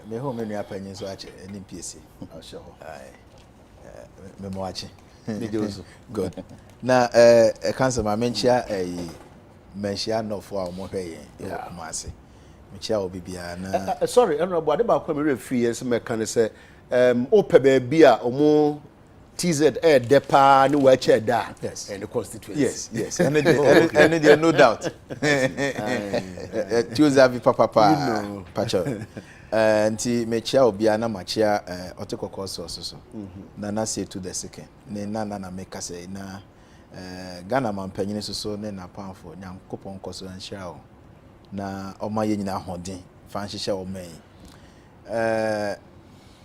Me home nua panyin so ache NPC. Oh sure. Me mo ache. Good. Na cancer ma menchia menchia no for a mo hwe yen e kuma ase. Menchia obi bia na sorry, honorable Adeba kwa me refi yes me kan say ope ba bia omo TZ depa ni wa che da and the constituency. Yes. And there no doubt. Tuesday papa pacho. Nti mechia obia na machia otekoko so na say to the second ne na make say na Ghana mampanyine so ne na panfo nyankopon koso anhira o na omaye nyina hoden fa nhihye o man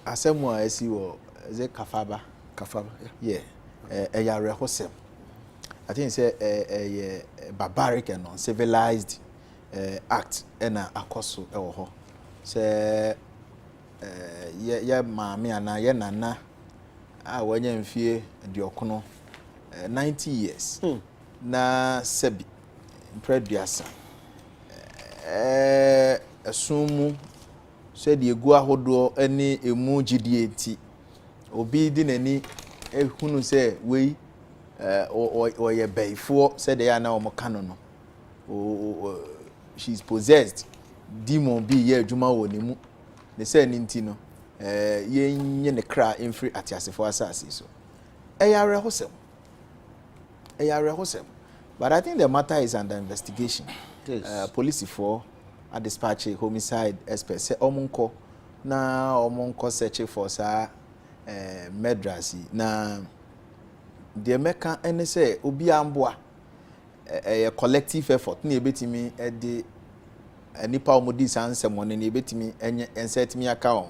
asemu a esi wo ze kafaba yeah yare hosem I think say barbaric and uncivilized act na akoso e wo ho say ye maami ana ye nana a wanya mfie diokono 90 years na sebi preduasa asumu se de egu ahodo ani emu gidie nti obi di nani ehunu se wei oye beifo se de ya na omokano no she's possessed demon bi ye adwuma wo ne mu ne se ni nti no ye nye ne kra emfiri atiasefo asase so eyare hosem but I think the matter is under investigation. Yes. Police for a dispatch homicide expert say omunko search for sa medrasi na the meka ene say obi amboa a collective effort na ebetimi e de nipa omodi sansem won na ebetimi enye ensetimi aka on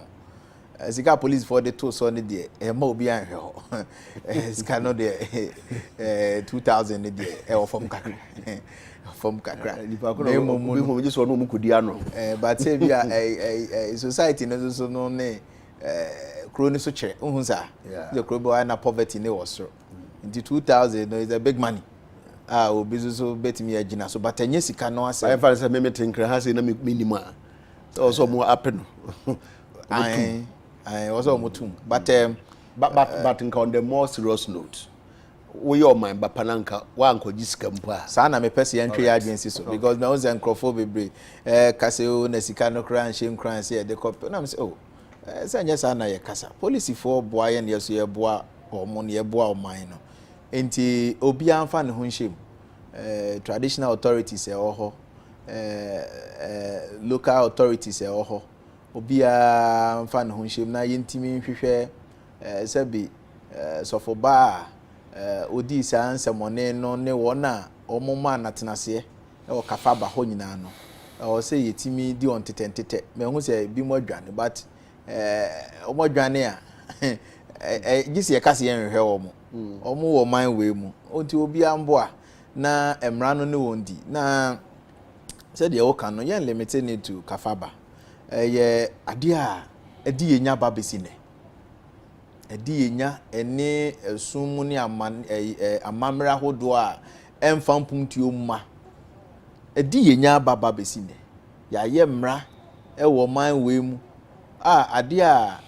Zika police for the two so ne de ma obi anhwe ho zika no de 2000 ne de e from kakra nipa ko no mo just no mo kodi ano but say bia society no so no ne kroni so chere ohun sa the krobo na poverty ne was so in 2000 no is a big money obi so betimi agina so but enye sika no ase I find say me tinkra ha say na minimum also mo happen I also mutum but in on the more serious note we your mind bapananka wa ankoji sika mpo a sa na me pese yantwe agency so because na onze nkrofo bebre kase o na sika no kra nhye kran se de copy na me say say nya sa na ye kasa police for boa ye ne so ye boa omo ne ye boa oman no enti obi anfa ne ho nhyem traditional authorities e oho local authorities e oho obia mfa ne ho nhyem na yentimi nhwehwe sabi sofo ba odi sa nsemone no ne wona omoma natenase e o kafaba ho nyina no o se yetimi di on tetentete me hu se bi mo adwane but omo adwane a gisi ye kase ye nhwehwe omo wo man we mu onti obia mbo a na emra no ne wondi na se de wo kan no ye limited need to kafaba ye adia edi yenya babesine edi yenya ene sumu ni amamra hodo a emfa mpuntuo ma edi yenya babesine ya ye mra wo man we mu adia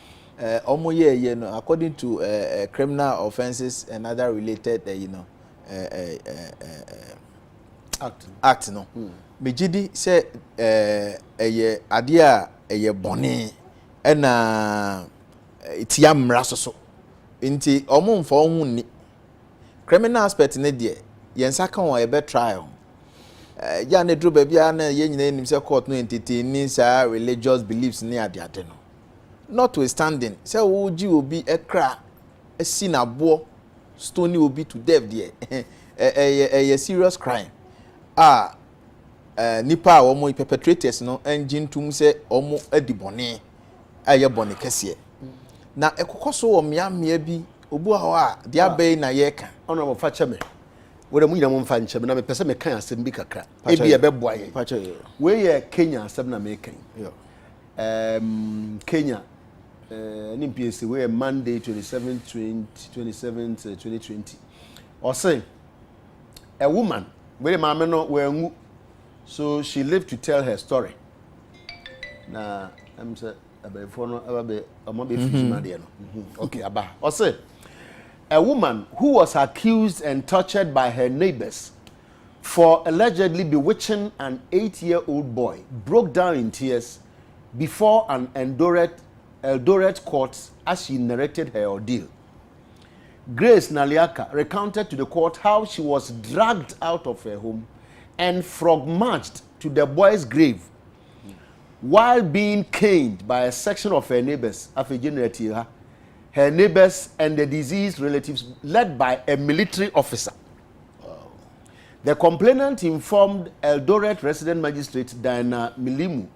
omo ye no according to criminal offenses and other related act no mejidi se eye adia eye bone na itia mra soso nti omo mfa ohun ni criminal aspect ne de yensa kan o ebe trial ya ne dro ba bia na ye nyina nim se court no entertain sa religious beliefs ni ade no notwithstanding se wo ji obi ekra esi na bo stone obi to death there serious crime nipa omo perpetrators no engine tum se omo adibone aye bone kese na ekokoso wo mia bi obu a dia bay na ye ka ono mo fa cheme wore mu nyina mo fa ncheme na me pese me kan asem bi kakra ebi e beboa ye we ye Kenya asem na me kan Kenya NPC we Monday 2020 or say a woman we mama no we ngu. So she lived to tell her story. na I'm say abefo no ababe amabe fiti de no okay aba o say a woman who was accused and tortured by her neighbors for allegedly bewitching an 8-year-old boy broke down in tears before an Eldoret court as she narrated her ordeal. Grace Naliaka recounted to the court how she was dragged out of her home and frog-marched to the boy's grave while being caned by a section of her neighbors, her neighbors and the deceased relatives led by a military officer. Wow. The complainant informed Eldoret resident magistrate Diana Milimu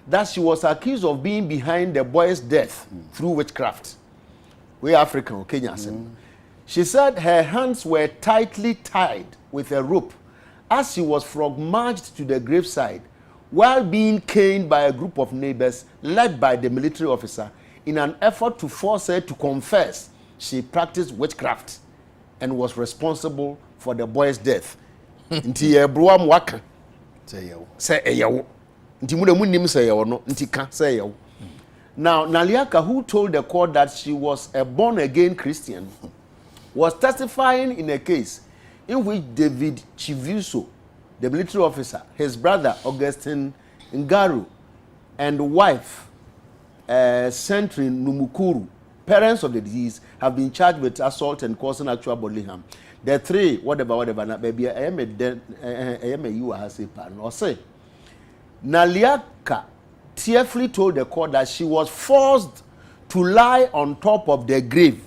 that she was accused of being behind the boy's death through witchcraft. We African, Kenya. She said her hands were tightly tied with a rope as she was frog-marched to the graveside while being caned by a group of neighbors led by the military officer in an effort to force her to confess she practiced witchcraft and was responsible for the boy's death. Nti ebroa mwaka say eyewo. Nti mu nim say eyewo no, nti ka say eyewo. Now Naliaka, who told the court that she was a born-again Christian, was testifying in a case in which David Chivuso, the military officer, his brother Augustine Ngaru, and wife Sentry Numukuru, parents of the deceased, have been charged with assault and causing actual bodily harm. The three, whatever, now baby, I am a you has a pan or say. Naliaka tearfully told the court that she was forced to lie on top of the grave,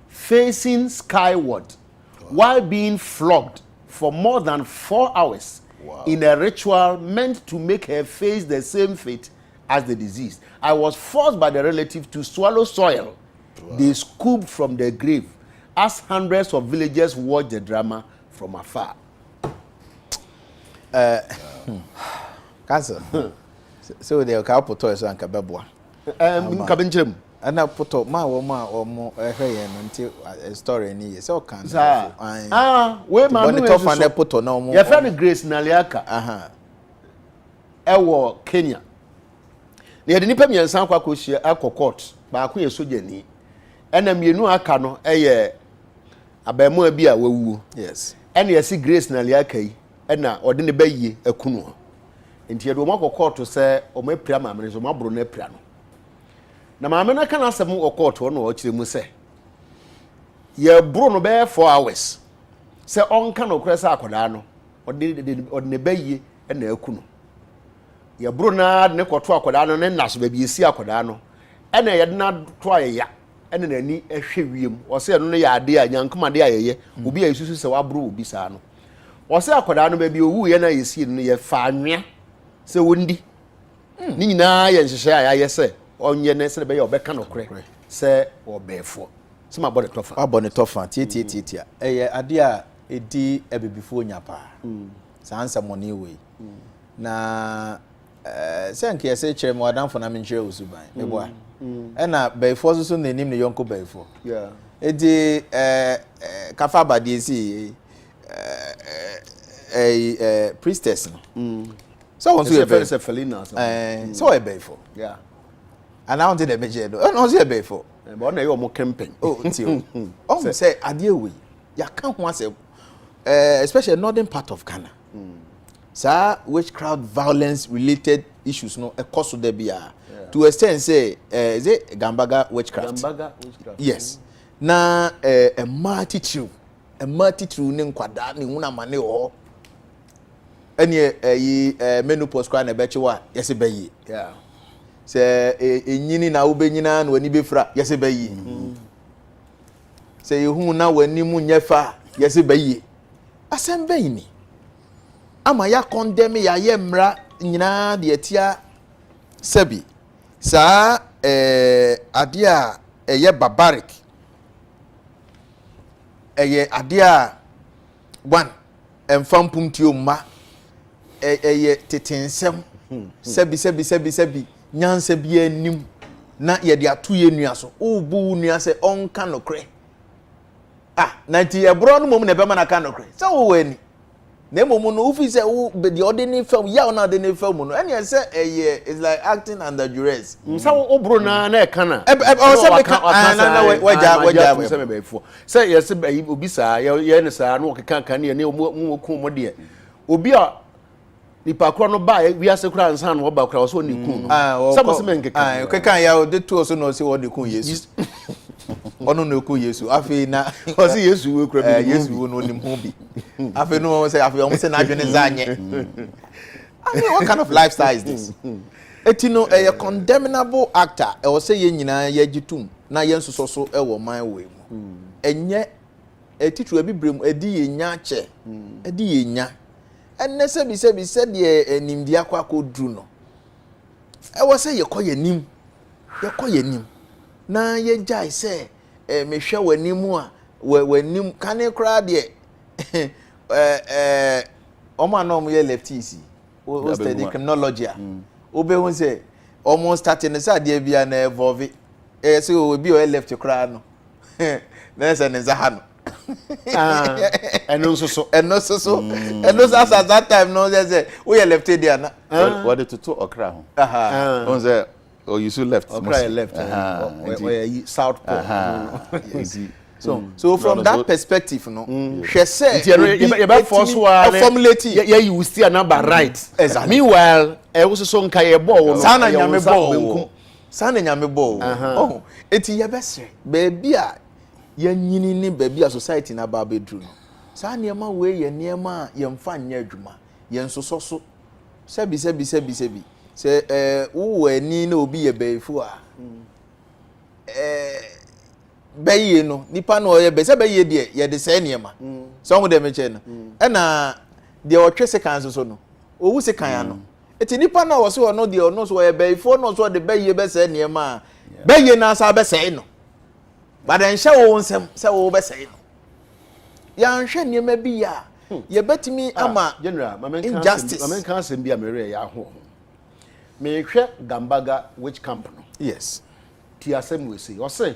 facing skyward, while being flogged for more than 4 hours in a ritual meant to make her face the same fate as the deceased. I was forced by the relative to swallow soil they scooped from the grave as hundreds of villagers watched the drama from afar. Cancer. So they are couple toys and kababwa. Kabinjim. And I put up my woman or more until a story in here. So can where my tough and I put on no more. Your friend Grace Naliaka. Ewo Kenya. They had nipa me san kwa koshia akọ court ba ko ye soja ni. Ena mienu aka no eye abamu abi a wawu. Yes. Ena yesi Grace Naliaka yi ena ode ne bayi akunu. Enti ye do mo akọ court se o ma pria ma me so ma bro na pria no. Na maame na kana asem o court no o kire mu se ye bro no be 4 hours se onka no kure se akoda no ode ne bayi na akunu. Ye bro na ne koto akoda no ne naso ba bi esi akoda no ena ye na to ayya ena nani ehwe wiem o se no ya ade a nyankoma de ayeye obi ayesusu se wa bro obi sa no o se akoda no ba bi owu ye na yesi no ye fa anwea se wondi ni nyina ye nhehye ayye se onye ne se be ye obeka no kure se obefo se ma body tofa abone tofa tie eye ade a edi ebebifo nyapa sansa money we na senke yese chere mo adam for na menhwe osuban meboa na beifo so nanim ne yonko beifo edi kafa bade si priestess no so won so ye be Felina so e beifo and I want the meje do no so e beifo but na ye omo campaign until say ade we ya kan ho ase especially northern part of Ghana. Sir, which crowd violence related issues no a cause there be to extend say is it Gambaga witchcraft? Yes. Na a multitude ne nkwada ne huna mane ho ene menopause kwa na bechiwa yesi bayi. Yeah. Say enyini na wo benyina na wani befra yesi bayi. Say hu na wani mu nyefa yesi bayi. Asem bayi ni. Ama ya condemn ya yemra nyina de atia sabi sa ade a eye barbaric eye ade a one emfampum tio ma eye tetensem sabi nyansa bi anim na ye de ato ye nua so obu nua se onka nokre na ti e bro no mom na be ma na ka nokre se wo wani na momu no ufi say wo be the ordinary film ya na ordinary film no any say it's like acting under duress sa wo bro na e kana o say me ka na waja say me before say yes obi sa ye ne sa no okeka kan ne mo ku mo de obi a nipa kro no ba wi ase kra nsa no ba kra so ne ku no say mo se me nkeka okeka ya o de tu so no say wo de ku Yesu ono no ku Yesu afi na o say Yesu we kra bi Yesu wo no nim ho bi afi no say afi o say na adwene za anye I mean what kind of lifestyle is this etino a condemnable actor e o say ye nyina ye gitum na ye nsoso so e wo man we mu enye etitu abibrem edi ye nya che edi ye nya enne se bi de enimdi akwa kodru no e wo say ye koye nim na ye jai say mehwe wanimu a wanim kane kra de omo na omo ye lefties o study criminology obe hu say omo starting say de bia na evolve say obi o left kra no na say ne za ha no eno so at that time no say we are left there na what the to okra ho on say oh you so left okra left south pole so from that perspective no she say you be force wa formulate you still number right exactly meanwhile e wo so nka ye ball sana nyame ball oh eti ye bese baby a ye nyini ni baby a society na ba bedru no sa niema we ye niema ye mfa nya adwuma ye nsoso so sebi se wo ani na obi ye baifu a bayi no nipa no ye be se bayi de ye de se niema so mo de me che no e na de otwe se kan so no owu se kan ya no eti nipa na wo se wo no de no so ye baifu no so de bayi be se niema bayi na sa be se no baden hye wo nsem se wo be se no ya nhwe niema bi ya ye betimi ama general injustice mamen kan sem bi amere ya ho me hwe Gambaga witch camp no yes ti asem we say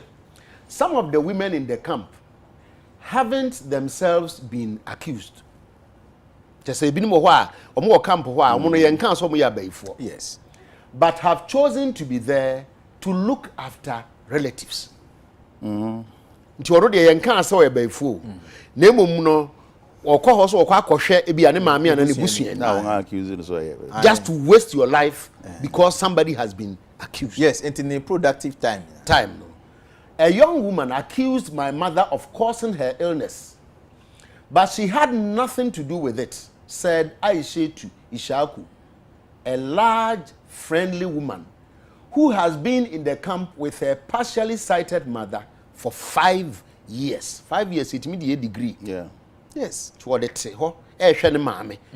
some of the women in the camp haven't themselves been accused just say binimo ho a omo camp ho a omo no ye nkan so mo ya baifo yes but have chosen to be there to look after relatives nti oro de ye nkan so ye baifo na emom no okọ so okọ akọhwe ebi ane maame ana ne busua na won accuse so ye just to waste your life because somebody has been accused. Yes, in a productive time. A young woman accused my mother of causing her illness, but she had nothing to do with it, said Aishetu Ishaku, a large, friendly woman who has been in the camp with her partially sighted mother for 5 years. 5 years, it means a degree. Yeah. Yes. What they say,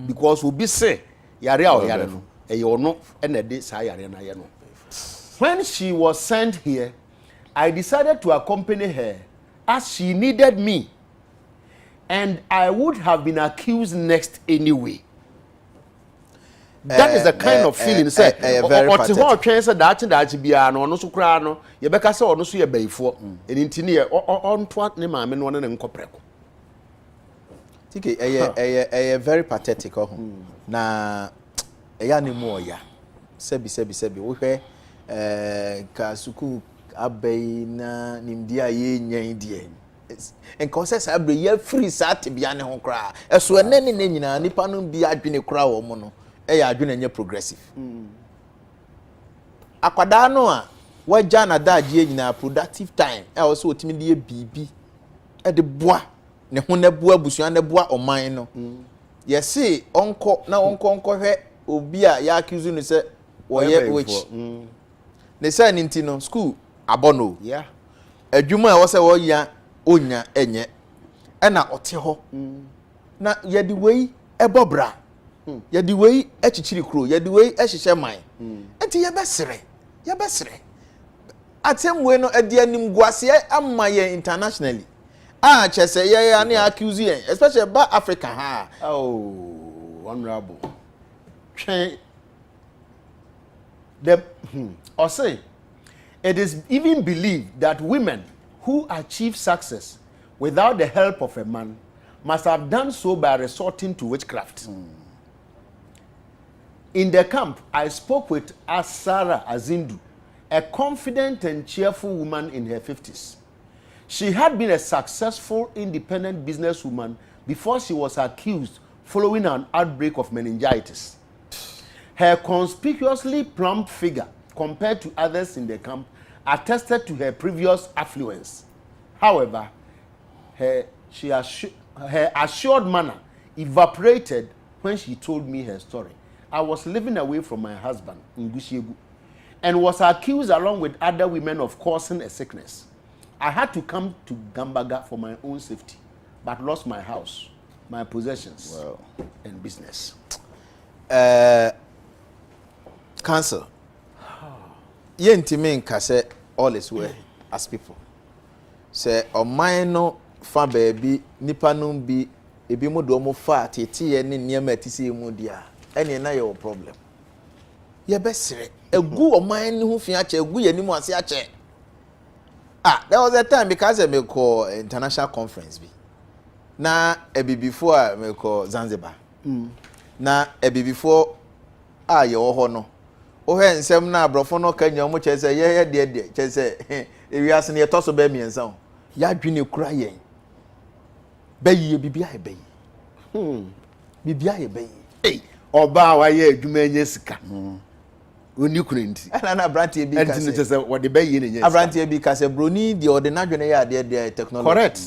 because we'll be say, Yare, when she was sent here, I decided to accompany her as she needed me, and I would have been accused next anyway. That is the kind of feeling. Say, very pathetic. Very pathetic. Na eya ni mo ya sebi wo hwe ka suku abai na nimdi aye nyan die enko se sa abre ya free sa tebia ne ho kra eso ene ne nyina nipa no bi adwene kra wo mo no eya adwene nya progressive akwada no a waja na daje nyina productive time e wo so otimi de bibi e de boa ne ho na boa busua na boa oman no yesi onko na onko hwe obi a ya accuse no se woye witch ne say ninti no school abono yeah adwuma wo se wo ya onya enye e na ote ho na yedi wei ebobra yedi wei echichiri kro yedi wei ehihye man enti ye besere atemwe no ade anim guase amma ye internationally chese ye ya na accuse ye especially ba Africa ha honorable or say it is even believed that women who achieve success without the help of a man must have done so by resorting to witchcraft. In the camp, I spoke with Asara Azindu, a confident and cheerful woman in her 50s. She had been a successful independent businesswoman before she was accused following an outbreak of meningitis. Her conspicuously plump figure, compared to others in the camp, attested to her previous affluence. However, her assured manner evaporated when she told me her story. I was living away from my husband in Gushiegu and was accused along with other women of causing a sickness. I had to come to Gambaga for my own safety, but lost my house, my possessions, and business. Council. Yentime nkase all is well as people. Say oman no fa baby nipa no bi ebi mu do mo fa tete ye ne niam atise mu dia ene na your problem. Ye besere egu oman ne hu fi ache egu ye nimu ase ache. There was a time because me call international conference bi. Na ebi before me call Zanzibar. Na ebi before ye wo ho no. Ohe nsem na abrofo no kanya omo chese ye de chese ewiase ne to so ba miensa o ya dwene kura yen bayi bibia e bayi bibia e bayi oba wa ye adwuma nya sika oni kunenti na abrantie bi ka se chese wo de bayi ne nya abrantie bi ka se broni de o de nadwene ya de technology correct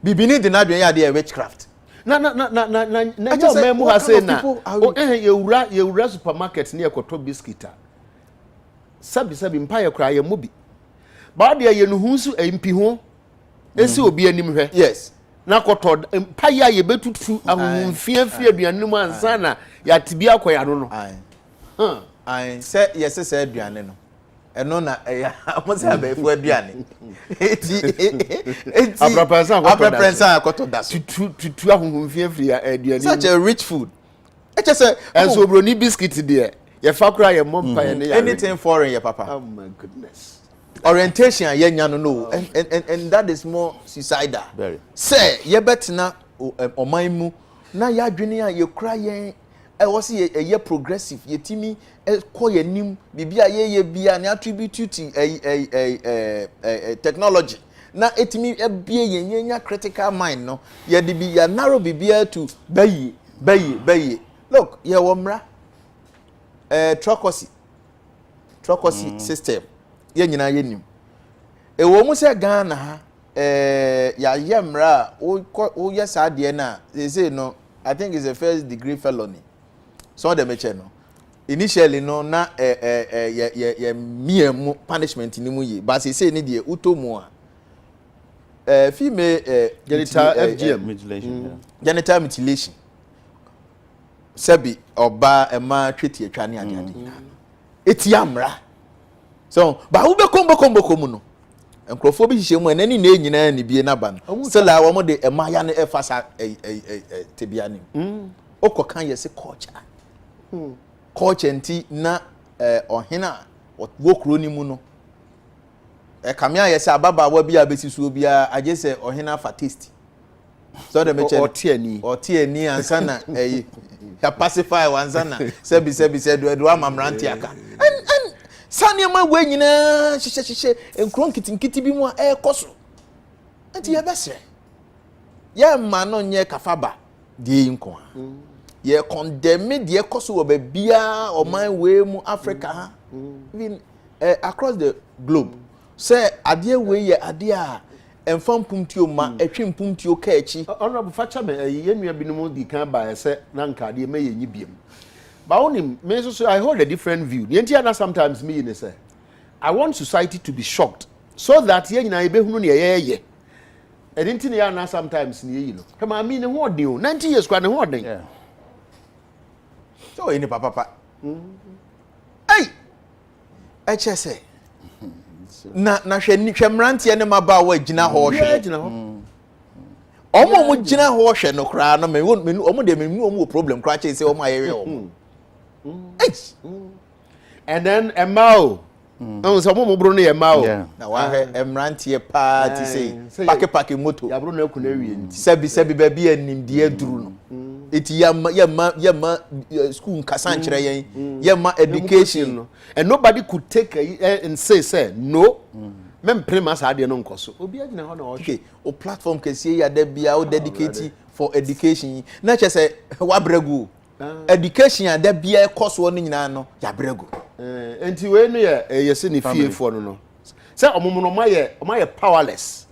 bibini de nadwene ya de witchcraft na yo memu ha say na ye wura supermarket ne ekoto biscuit sabi mpaye kura ye mobi ba de ye no hunsu empi ho esi obi anim hwe yes na koto mpaye ye betutu ahunfia aduane mu ansa na ya tibi akoya no ai se yes se aduane no eno na ya mo se abefu aduane eti abrapensa akoto da so tutu ahunfia aduane such a rich food e che se enso broni biscuit de ye fakura ye mompa ye ne anything foreign ye papa. Oh my goodness. Orientation ye nya no and that is more suicidal. Very. Say ye betina oman mu na ya dwene a ye kura ye e wo se ye progressive ye timi ko ye nim bibia ye bia na attribute to technology na etimi bia ye nya critical mind no ye de bi ya narrow bibia to bayi look ye wo mra trocosi system ye nyina ye nim e wo mu se Ghana ha ya yemra o yes ade na they say no I think it's a first degree felony so the meche no initially no na ye miemu punishment ni mu yi but say ni de utomu a female genital FGM mutilation genital mutilation sebi oba ema tweti atwa ne ade eti amra so ba wo be kombo mu no enkrofo bi hihye mu enani na enyina ni bie na ba no sela wo mo de ema ya ne efasa tebia ni okokan yese culture nti na ohena wo kro ni mu no kamia yese ababa wa bia besisuo bia age se ohena fa taste so de meche otiani ansa na ya pacify wanzana sebi do amamranti aka and sani ma we nyina hihye enkron kitinkiti bi mu a ekoso enti ye bese ye ma no nye kafaba die nko ye condemn die ekoso wo bia oman we mu Africa ha even across the globe say ade we ye ade a enfam pumtio ma etwe pumtio ka echi honorable facha me ye nua binom di kan ba se na nka de me ye nyibiem ba onim me so I hold a different view the na sometimes me you say I want society to be shocked so that ye nyina ye behunu ne ye edinti ne ya na sometimes ne ye no kama me ne ho odin o 90 years kwa ne ho odin so any papa hey eche say na hwemrantie ne maba wa gina ho hwe omo gina ho hwe no kra no me omo de me omo problem kra che say omo ayere omo and then Emao ɛn sɛ mo bro no yɛ ma o na wa emrantie party say pake moto ya bro no akuna wie nti sebi ba bi animdie duru no eti yama school nkasa nkyerɛ yɛn yama education no and nobody could take and say no mem prema sa ade no nkoso obi agina ho na o okay o platform kɛsie ya da bia o dedicate for education na kyɛ sɛ wa bregu education ya da bia ɛkɔso no nyina no ya bregu enti we no ye se ne fie fo no sɛ omomono ma ye powerless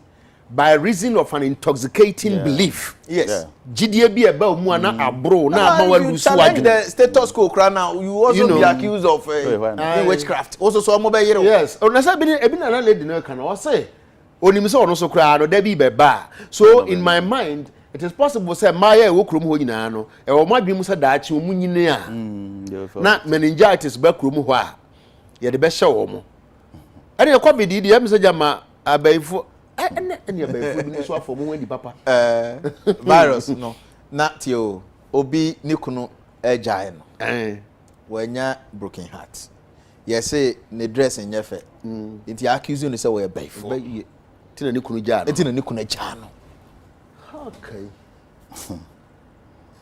by reason of an intoxicating belief. Yes. Jidie bi eba omu ana abro na ama wa lusu wadwene. The status quo cra now you also be accused of witchcraft. Also so mo be yere. Yes. Ona say ebi na lady no kan o say onim say ono so cra no da bi be ba. So in my mind it is possible say maya e wo krom ho nyina no e wo madwe mu say daachi omu nyine a. Na meningitis ba krom ho a ye de be hye wo mo. Ene covid di am say jama abaifo any papa virus no not you obi nikunu agile no wanya broken heart yes say ne dress nyefe it accuse you say we baifo tina nikunu ja no tina nikunu ja no okay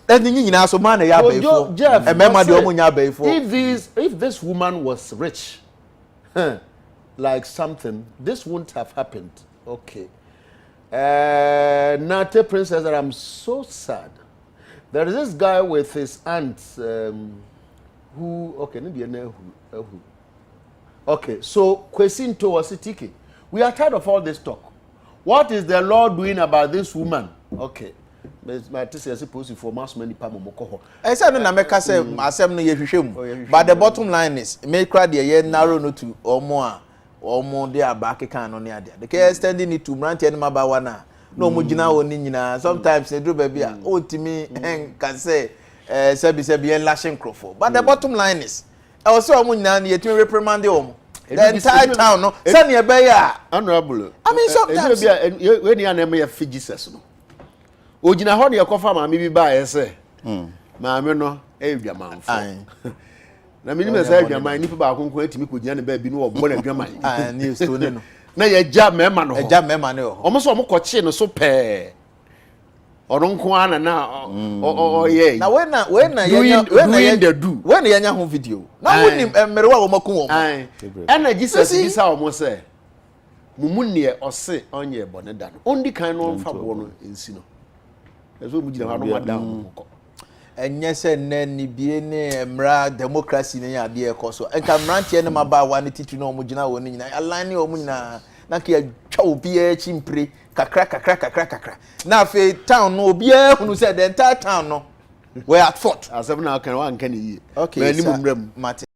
eni nyina so man ya baifo e mema de omunya baifo if this woman was rich like something this wouldn't have happened. Okay. Nate Princess, that I'm so sad. There is this guy with his aunt who, okay, maybe who. Okay, so Kwesin to Wasitiki. We are tired of all this talk. What is the law doing about this woman? Okay. My teacher is supposed to for mass many pamo mokoho. I said no na meka say asem no ye hwehwem. But the bottom line is make cry the narrow no to or more. Omo de abake kan no ne ade the care extending it to branch and mabawa na no mo gina woni nyina sometimes e do ba bia o timi can say sebi en lashing crofo but the bottom line is e o say omo nyina na yetimi reprimand omo the entire town no say ne be ya honorable I mean sometimes we ni na me ya fi Jesus no o gina ho ne yakofa ma me bi ba ye say ma me no e dwamanfo na me ni me say dwaman ni pe ba konkon atimi ko gina ne ba bi no obo na dwaman ni stone no na ye ja mema no ja mema ne ho omo so omo ko chi no so pe oronko ana na ye na when yanya ho video na woni mmere wa wo makun wo ana Jesus bi sa omo say mumunne ose onye bone da no ondi kan no mfa bo no ensi no eso mu gina ha no madam ko enye se nani bie ne mra democracy ne ya de ekoso enka mrantie ne maba wa ne titiri no omugina wo ne nyina align ne omunyina na ka twa obi e chimpre kakra na fe town no obi e hunu se the entire town no we at fault asem na kan wa nka ne yi okay ni mumram mate